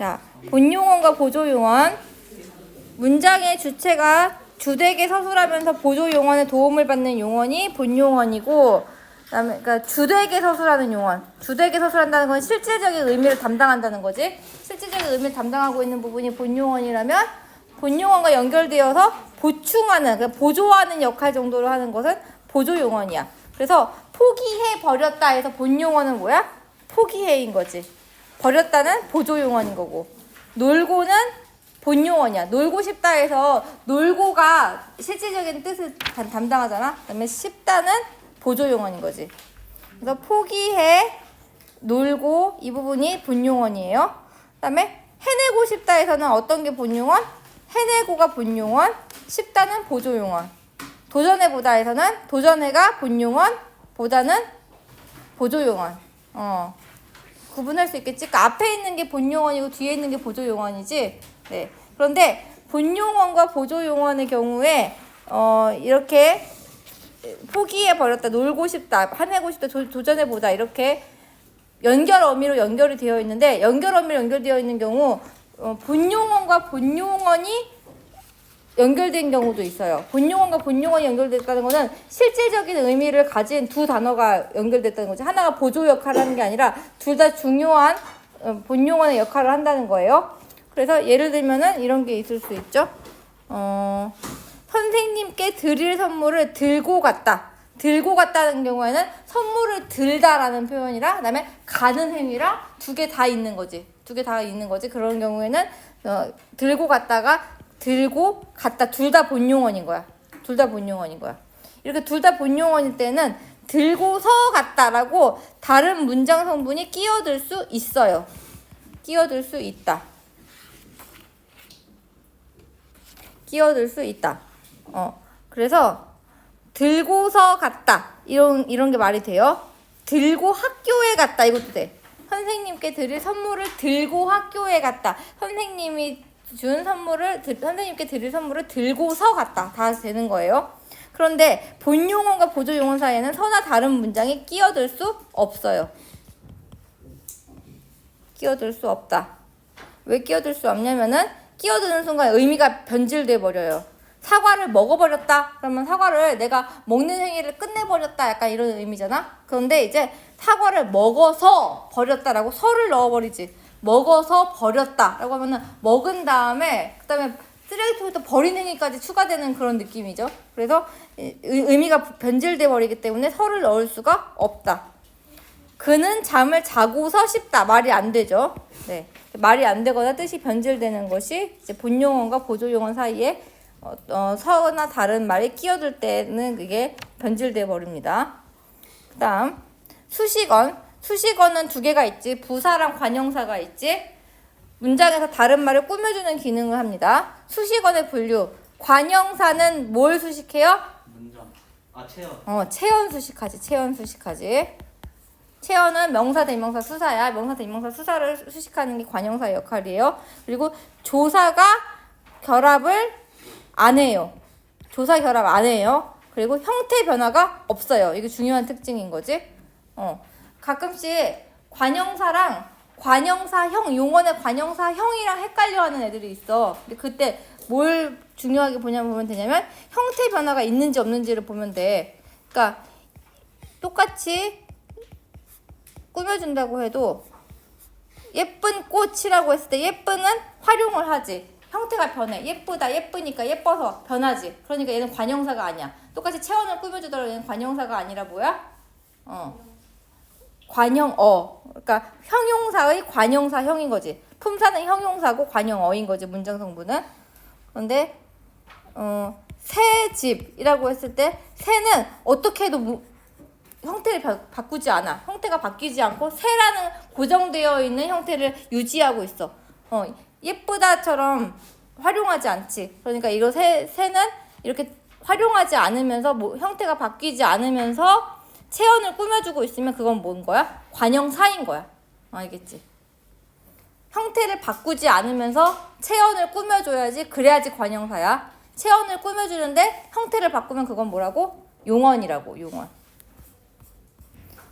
자, 본용언과 보조용언. 문장의 주체가 주되게 서술하면서 보조용언의 도움을 받는 용언이 본용언이고, 그다음에 그러니까 주되게 서술하는 용언. 주되게 서술한다는 건 실질적인 의미를 담당한다는 거지. 실질적인 의미를 담당하고 있는 부분이 본용언이라면 본용언과 연결되어서 보충하는, 그러니까 보조하는 역할 정도로 하는 것은 보조용언이야. 그래서 포기해 버렸다 해서 본용언은 뭐야? 포기해인 거지. 버렸다는 보조용언인 거고, 놀고는 본용언이야. 놀고 싶다 해서 놀고가 실질적인 뜻을 담당하잖아. 그다음에 싶다는 보조용언인 거지. 그래서 포기해, 놀고 이 부분이 본용언이에요. 그다음에 해내고 싶다 해서는 어떤 게 본용언? 해내고가 본용언, 싶다는 보조용언. 도전해보다 해서는 도전해가 본용언, 보다는 보조용언. 구분할 수 있겠지? 그러니까 앞에 있는 게 본용언이고 뒤에 있는 게 보조용언이지. 네. 그런데 본용언과 보조용언의 경우에 이렇게 포기해버렸다, 놀고 싶다, 화내고 싶다, 도전해보다 이렇게 연결 어미로 연결이 되어 있는데, 연결 어미로 연결되어 있는 경우 본용언과 본용언이 연결된 경우도 있어요. 본용언과 본용언이 연결됐다는 거는 실질적인 의미를 가진 두 단어가 연결됐다는 거지. 하나가 보조 역할을 하는 게 아니라 둘 다 중요한 본용언의 역할을 한다는 거예요. 그래서 예를 들면은 이런 게 있을 수 있죠. 선생님께 드릴 선물을 들고 갔다. 들고 갔다는 경우에는 선물을 들다라는 표현이랑 그다음에 가는 행위랑 두 개 다 있는 거지. 두 개 다 있는 거지. 그런 경우에는 들고 갔다가 들고 갔다 둘 다 본용언인 거야. 둘 다 본용언인 거야. 이렇게 둘 다 본용언일 때는 들고서 갔다라고 다른 문장 성분이 끼어들 수 있어요. 끼어들 수 있다. 끼어들 수 있다. 그래서 들고서 갔다. 이런 게 말이 돼요. 들고 학교에 갔다. 이것도 돼. 선생님께 드릴 선물을 들고 학교에 갔다. 선생님이 준 선물을 선생님께 드릴 선물을 들고서 갔다. 다 되는 거예요. 그런데 본용언과 보조용언 사이에는 서나 다른 문장이 끼어들 수 없어요. 끼어들 수 없다. 왜 끼어들 수 없냐면은 끼어드는 순간 의미가 변질돼 버려요. 사과를 먹어버렸다. 그러면 사과를 내가 먹는 행위를 끝내버렸다. 약간 이런 의미잖아. 그런데 이제 사과를 먹어서 버렸다라고 서를 넣어버리지. 먹어서 버렸다라고 하면은 먹은 다음에 그다음에 쓰레기통에다 버린 행위까지 추가되는 그런 느낌이죠. 그래서 의미가 변질돼 버리기 때문에 서를 넣을 수가 없다. 그는 잠을 자고서 씹다. 말이 안 되죠. 네, 말이 안 되거나 뜻이 변질되는 것이 이제 본용언과 보조용언 사이에 서나 다른 말이 끼어들 때는 그게 변질돼 버립니다. 그다음 수식언. 수식어는 두 개가 있지. 부사랑 관형사가 있지. 문장에서 다른 말을 꾸며주는 기능을 합니다. 수식어의 분류. 관형사는 뭘 수식해요? 문장. 체현. 체현 수식하지. 체현 수식하지. 체현은 명사, 대명사, 수사야. 명사, 대명사, 수사를 수식하는 게 관형사의 역할이에요. 그리고 조사가 결합을 안 해요. 조사 결합 안 해요. 그리고 형태 변화가 없어요. 이게 중요한 특징인 거지. 가끔씩 관형사랑 관형사형, 용언의 관형사형이랑 헷갈려하는 애들이 있어. 근데 그때 뭘 중요하게 보면 되냐면 형태 변화가 있는지 없는지를 보면 돼. 그러니까 똑같이 꾸며준다고 해도 예쁜 꽃이라고 했을 때 예쁜은 활용을 하지. 형태가 변해. 예쁘다, 예쁘니까 예뻐서 변하지. 그러니까 얘는 관형사가 아니야. 똑같이 체온을 꾸며주더라도 얘는 관형사가 아니라 뭐야? 관형어. 그러니까 형용사의 관형사형인 거지. 품사는 형용사고 관형어인 거지. 문장 성분은. 그런데 새 집이라고 했을 때 새는 어떻게 해도 형태를 바꾸지 않아. 형태가 바뀌지 않고 새라는 고정되어 있는 형태를 유지하고 있어. 예쁘다처럼 활용하지 않지. 그러니까 이거 새는 이렇게 활용하지 않으면서 형태가 바뀌지 않으면서 체언을 꾸며주고 있으면 그건 뭔 거야? 관형사인 거야. 알겠지? 형태를 바꾸지 않으면서 체언을 꾸며줘야지. 그래야지 관형사야. 체언을 꾸며주는데 형태를 바꾸면 그건 뭐라고? 용언이라고. 용언.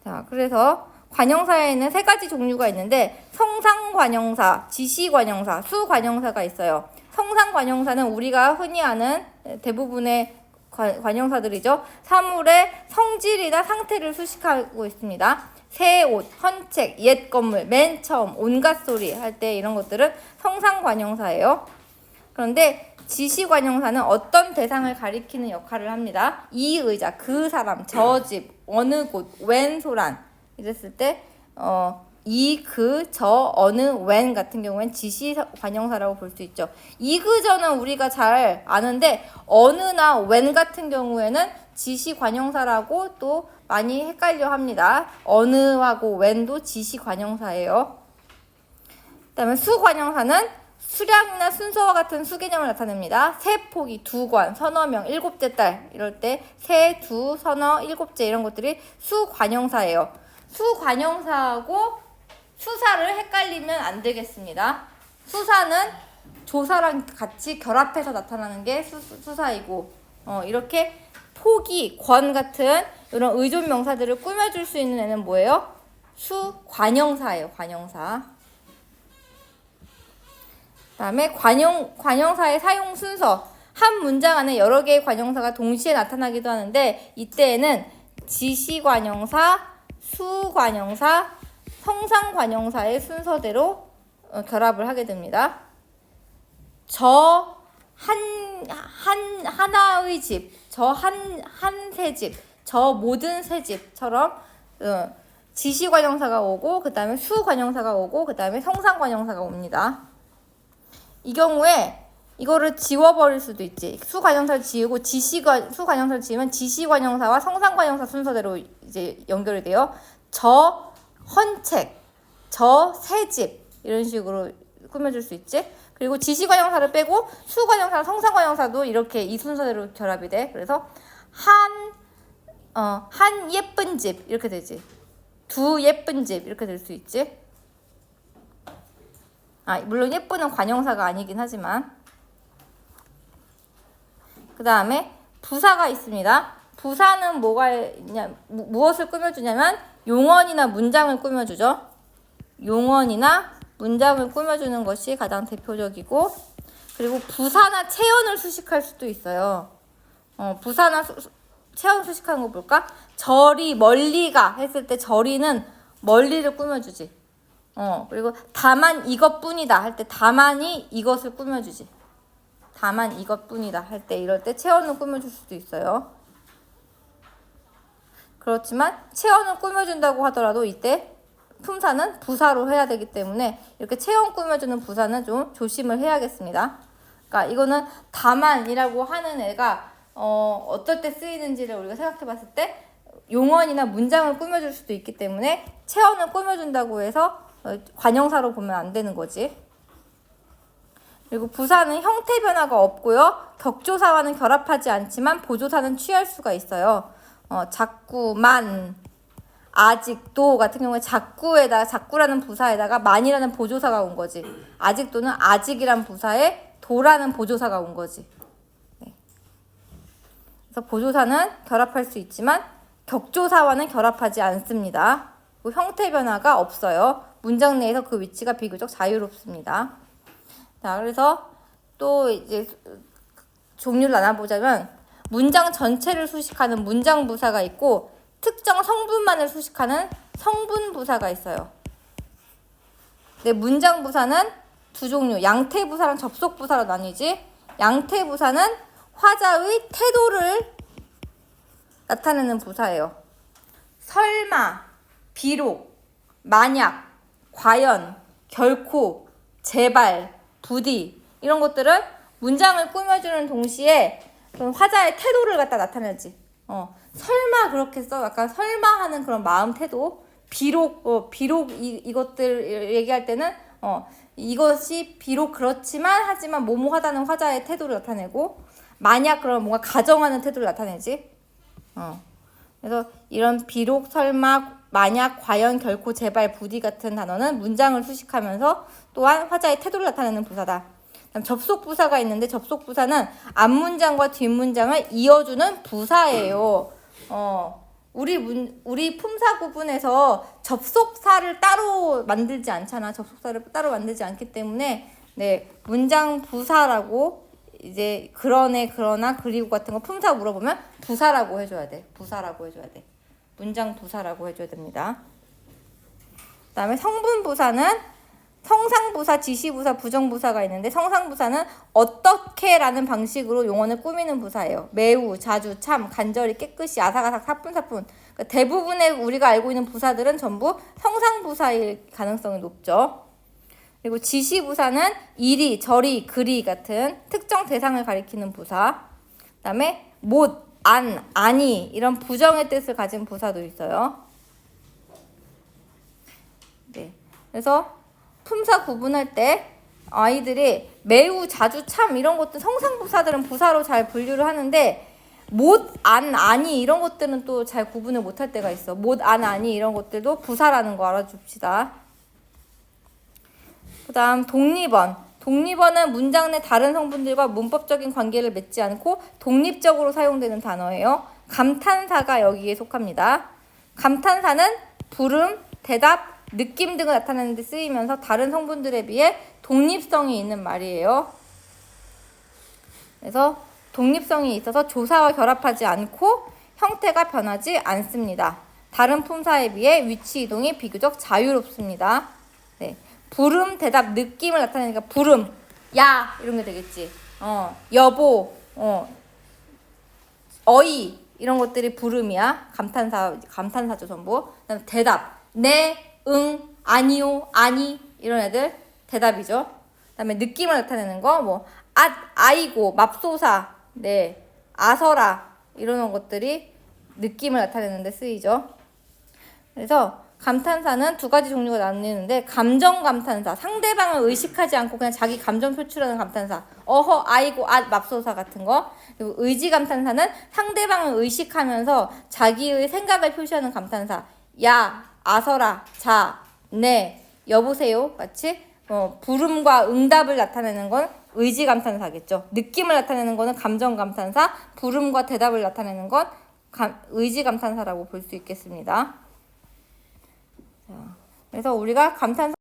자, 그래서 관형사에는 세 가지 종류가 있는데 성상관형사, 지시관형사, 수관형사가 있어요. 성상관형사는 우리가 흔히 아는 대부분의 관형사들이죠. 사물의 성질이나 상태를 수식하고 있습니다. 새 옷, 헌책, 옛 건물, 맨 처음, 온갖 소리 할 때 이런 것들은 성상관형사예요. 그런데 지시관형사는 어떤 대상을 가리키는 역할을 합니다. 이 의자, 그 사람, 저 집, 어느 곳, 웬 소란 이랬을 때 이, 그, 저, 어느, 웬 같은 경우엔 지시관형사라고 볼 수 있죠. 이, 그, 저는 우리가 잘 아는데 어느나 웬 같은 경우에는 지시관형사라고 또 많이 헷갈려 합니다. 어느하고 웬도 지시관형사예요. 그 다음에 수관형사는 수량이나 순서와 같은 수개념을 나타냅니다. 세 포기, 두 관, 서너 명, 일곱째 딸 이럴 때 세, 두, 서너, 일곱째 이런 것들이 수관형사예요. 수관형사하고 수사를 헷갈리면 안 되겠습니다. 수사는 조사랑 같이 결합해서 나타나는 게 수사이고 이렇게 포기, 권 같은 이런 의존 명사들을 꾸며줄 수 있는 애는 뭐예요? 수관형사예요. 관형사. 그 다음에 관형사의 사용 순서. 한 문장 안에 여러 개의 관형사가 동시에 나타나기도 하는데 이때에는 지시관형사, 수관형사, 성상관형사의 순서대로 결합을 하게 됩니다. 저 하나의 집, 저 한 새 집, 저 모든 새 집처럼 지시관형사가 오고 그 다음에 수관형사가 오고 그 다음에 성상관형사가 옵니다. 이 경우에 이거를 지워버릴 수도 있지. 수관형사를 지우고 수관형사를 지우면 지시관형사와 성상관형사 순서대로 이제 연결이 돼요. 저 헌책, 저 새집 이런 식으로 꾸며줄 수 있지. 그리고 지시관형사를 빼고 수관형사, 성상관형사도 이렇게 이 순서대로 결합이 돼. 그래서 한 예쁜 집 이렇게 되지. 두 예쁜 집 이렇게 될 수 있지. 물론 예쁘는 관형사가 아니긴 하지만. 그 다음에 부사가 있습니다. 부사는 무엇을 꾸며주냐면 용언이나 문장을 꾸며주죠. 용언이나 문장을 꾸며주는 것이 가장 대표적이고, 그리고 부사나 체언을 수식할 수도 있어요. 부사나 체언 수식하는 거 볼까? 저리 멀리가 했을 때 저리는 멀리를 꾸며주지. 그리고 다만 이것뿐이다 할 때 다만이 이것을 꾸며주지. 다만 이것뿐이다 할 때 이럴 때 체언을 꾸며줄 수도 있어요. 그렇지만 체언을 꾸며준다고 하더라도 이때 품사는 부사로 해야 되기 때문에 이렇게 체언 꾸며주는 부사는 좀 조심을 해야겠습니다. 그러니까 이거는 다만이라고 하는 애가 어떨 때 쓰이는지를 우리가 생각해 봤을 때 용언이나 문장을 꾸며줄 수도 있기 때문에 체언을 꾸며준다고 해서 관형사로 보면 안 되는 거지. 그리고 부사는 형태 변화가 없고요. 격조사와는 결합하지 않지만 보조사는 취할 수가 있어요. 자꾸만, 아직도 같은 경우에 자꾸라는 부사에다가 만이라는 보조사가 온 거지. 아직도는 아직이란 부사에 도라는 보조사가 온 거지. 네. 그래서 보조사는 결합할 수 있지만 격조사와는 결합하지 않습니다. 형태 변화가 없어요. 문장 내에서 그 위치가 비교적 자유롭습니다. 자, 그래서 또 이제 종류를 나눠보자면 문장 전체를 수식하는 문장 부사가 있고 특정 성분만을 수식하는 성분 부사가 있어요. 네, 문장 부사는 두 종류, 양태 부사랑 접속 부사로 나뉘지. 양태 부사는 화자의 태도를 나타내는 부사예요. 설마, 비록, 만약, 과연, 결코, 제발, 부디 이런 것들은 문장을 꾸며주는 동시에 화자의 태도를 갖다 나타내지. 설마 그렇게 써. 약간 설마 하는 그런 마음 태도. 비록, 이것들 얘기할 때는 이것이 비록 그렇지만 하지만 뭐뭐하다는 화자의 태도를 나타내고, 만약 그러면 뭔가 가정하는 태도를 나타내지. 그래서 이런 비록, 설마, 만약, 과연, 결코, 제발, 부디 같은 단어는 문장을 수식하면서 또한 화자의 태도를 나타내는 부사다. 접속 부사가 있는데 접속 부사는 앞문장과 뒷문장을 이어주는 부사예요. 우리 품사 구분에서 접속사를 따로 만들지 않잖아. 접속사를 따로 만들지 않기 때문에 네, 문장 부사라고 이제 그러네, 그러나, 그리고 같은 거 품사 물어보면 부사라고 해줘야 돼. 부사라고 해줘야 돼. 문장 부사라고 해줘야 됩니다. 그 다음에 성분부사는 성상부사, 지시부사, 부정부사가 있는데 성상부사는 어떻게라는 방식으로 용언을 꾸미는 부사예요. 매우, 자주, 참, 간절히, 깨끗이, 아삭아삭, 사뿐사뿐. 그러니까 대부분의 우리가 알고 있는 부사들은 전부 성상부사일 가능성이 높죠. 그리고 지시부사는 이리, 저리, 그리 같은 특정 대상을 가리키는 부사. 그 다음에 못, 안, 아니 이런 부정의 뜻을 가진 부사도 있어요. 네, 그래서 품사 구분할 때 아이들이 매우, 자주, 참 이런 것들 성상부사들은 부사로 잘 분류를 하는데 못, 안, 아니 이런 것들은 또 잘 구분을 못할 때가 있어. 못, 안, 아니 이런 것들도 부사라는 거 알아줍시다. 그 다음 독립언. 독립언은 문장 내 다른 성분들과 문법적인 관계를 맺지 않고 독립적으로 사용되는 단어예요. 감탄사가 여기에 속합니다. 감탄사는 부름, 대답, 느낌 등을 나타내는 데 쓰이면서 다른 성분들에 비해 독립성이 있는 말이에요. 그래서 독립성이 있어서 조사와 결합하지 않고 형태가 변하지 않습니다. 다른 품사에 비해 위치 이동이 비교적 자유롭습니다. 네. 부름, 대답, 느낌을 나타내니까 부름, 야 이런 게 되겠지. 여보, 어이 이런 것들이 부름이야. 감탄사죠 전부. 그다음에 대답, 네, 응, 아니요, 아니 이런 애들 대답이죠. 그다음에 느낌을 나타내는 거 뭐 아이고, 맙소사, 네, 아서라 이런 것들이 느낌을 나타내는 데 쓰이죠. 그래서 감탄사는 두 가지 종류가 나뉘는데 감정 감탄사, 상대방을 의식하지 않고 그냥 자기 감정 표출하는 감탄사, 어허, 아이고, 맙소사 같은 거. 그리고 의지 감탄사는 상대방을 의식하면서 자기의 생각을 표시하는 감탄사, 야, 아서라, 자, 네, 여보세요 같이 부름과 응답을 나타내는 건 의지 감탄사겠죠. 느낌을 나타내는 거는 감정 감탄사, 부름과 대답을 나타내는 건 의지 감탄사라고 볼 수 있겠습니다. 자, 그래서 우리가 감탄사